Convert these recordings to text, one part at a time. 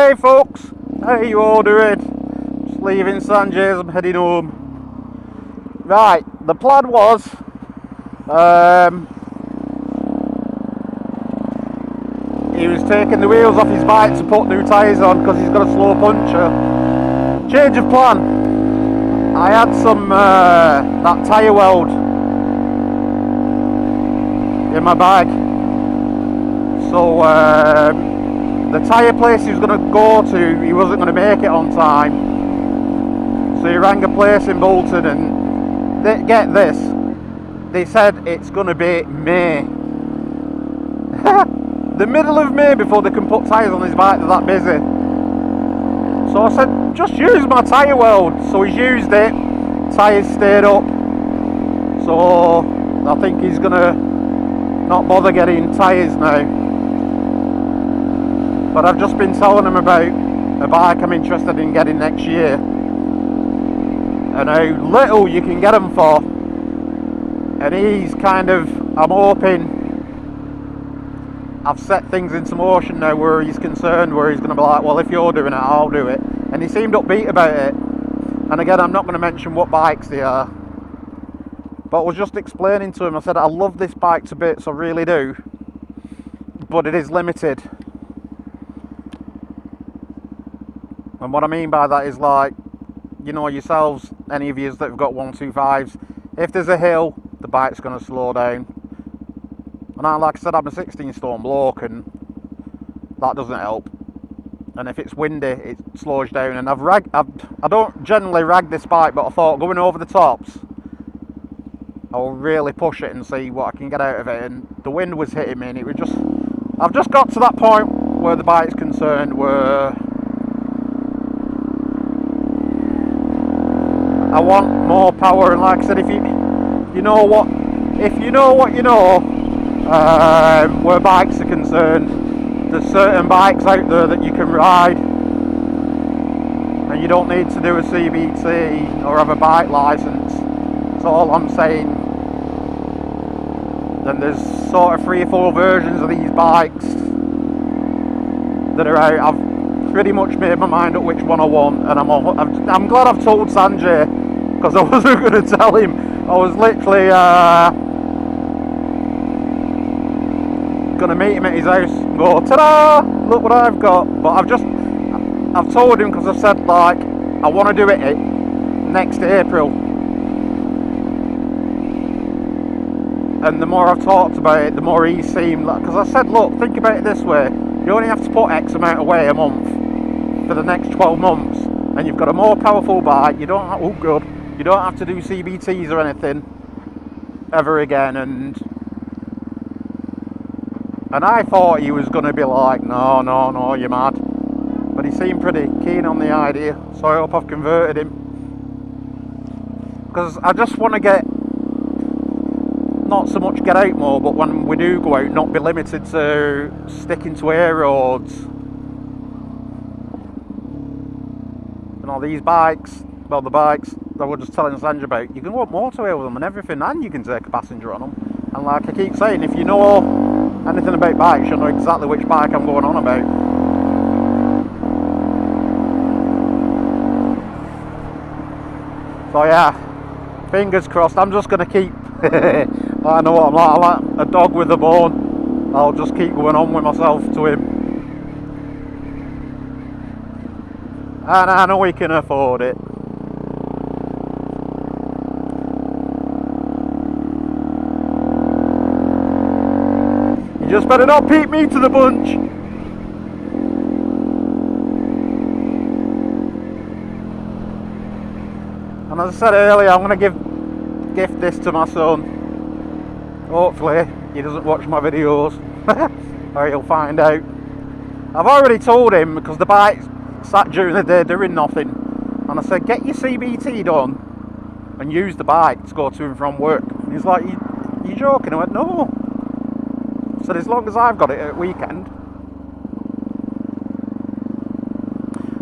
Hey folks, how you all doing? Just leaving Sanjay's, I'm heading home. Right, the plan was he was taking the wheels off his bike to put new tyres on because he's got a slow puncture. Change of plan. I had some that tyre weld in my bag, so the tyre place he was going to go to, he wasn't going to make it on time, so he rang a place in Bolton, and get this, they said it's going to be May. The middle of May before they can put tyres on his bike, they're that busy. So I said, just use my tyre weld. So he's used it, tyres stayed up, so I think he's going to not bother getting tyres now. But I've just been telling him about a bike I'm interested in getting next year, and how little you can get them for. And he's kind of, I'm hoping I've set things into motion now where he's concerned, where he's going to be like, well, if you're doing it, I'll do it. And he seemed upbeat about it. And again, I'm not going to mention what bikes they are, but I was just explaining to him, I said, I love this bike to bits, I really do, but it is limited. And what I mean by that is, like, you know yourselves, any of you that have got 125s, if there's a hill, the bike's going to slow down. And like I said, I'm a 16 stone bloke, and that doesn't help. And if it's windy, it slows down. And I don't generally rag this bike, but I thought going over the tops, I'll really push it and see what I can get out of it. And the wind was hitting me, and it was just, I've just got to that point where the bike's concerned, where I want more power. And like I said, if you know what you know, where bikes are concerned, there's certain bikes out there that you can ride, and you don't need to do a CBT or have a bike license. That's all I'm saying. Then there's sort of 3 or 4 versions of these bikes that are out. I've pretty much made my mind up which one I want, and I'm glad I've told Sanjay, because I wasn't going to tell him. I was literally going to meet him at his house and go, ta-da, look what I've got. But I've told him, because I've said, like, I want to do it next April. And the more I've talked about it, the more he seemed like, because I said, look, think about it this way, you only have to put X amount away a month for the next 12 months, and you've got a more powerful bike. You don't have to do CBTs or anything ever again. And I thought he was going to be like, no, you're mad. But he seemed pretty keen on the idea, so I hope I've converted him. Because I just want to not so much get out more, but when we do go out, not be limited to sticking to air roads. You know, these bikes, well, the bikes that I was just telling Sanjay about, you can go up motorway with them and everything, and you can take a passenger on them. And like I keep saying, if you know anything about bikes, you'll know exactly which bike I'm going on about. So yeah, fingers crossed. I'm just going to keep I know what I'm like a dog with a bone. I'll just keep going on with myself to him, and I know he can afford it. You just better not beat me to the bunch. And as I said earlier, I'm going to gift this to my son. Hopefully he doesn't watch my videos, or he'll find out. I've already told him, because the bike sat during the day doing nothing, and I said, get your CBT done and use the bike to go to and from work. And he's like, you joking? I went, no. I said, as long as I've got it at weekend.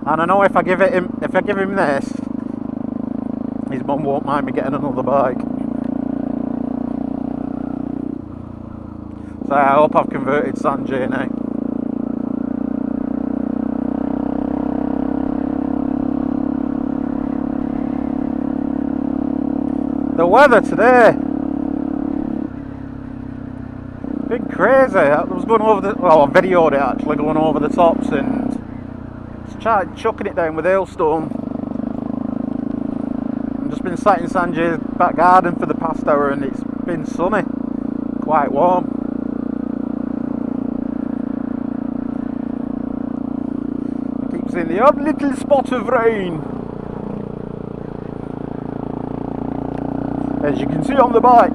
And I know if I give him this, his mum won't mind me getting another bike. So I hope I've converted Sanjay now. The weather today, been crazy. I was going over the, well, I videoed it actually, going over the tops and started chucking it down with hailstone. I've just been sat in Sanjay's back garden for the past hour and it's been sunny, quite warm. I keep seeing the odd little spot of rain, as you can see on the bike.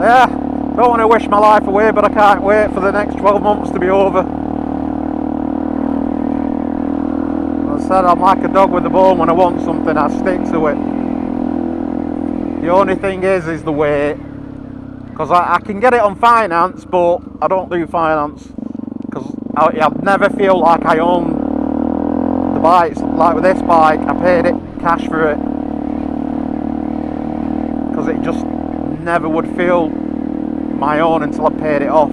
Yeah, don't want to wish my life away, but I can't wait for the next 12 months to be over. As I said, I'm like a dog with a bone. When I want something, I stick to it. The only thing is the weight, because I can get it on finance, but I don't do finance because I never feel like I own the bike. Like with this bike, I paid it cash for it because it just never would feel my own until I paid it off.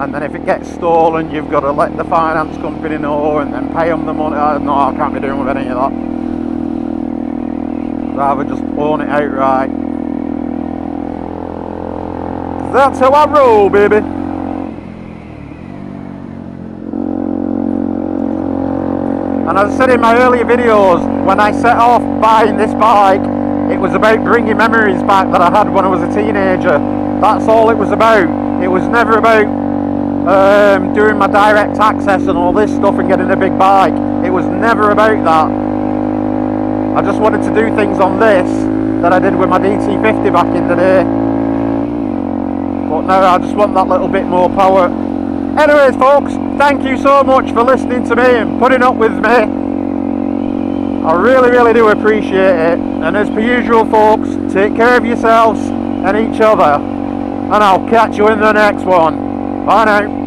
And then if it gets stolen, you've got to let the finance company know and then pay them the money. No, I can't be doing with any of that. Rather just own it outright. 'Cause that's how I roll, baby. And as I said in my earlier videos, when I set off buying this bike, it was about bringing memories back that I had when I was a teenager. That's all it was about. It was never about doing my direct access and all this stuff and getting a big bike. It was never about that. I just wanted to do things on this that I did with my DT50 back in the day. But now I just want that little bit more power. Anyways folks, thank you so much for listening to me and putting up with me. I really do appreciate it. And as per usual folks, take care of yourselves and each other. And I'll catch you in the next one. Bye now.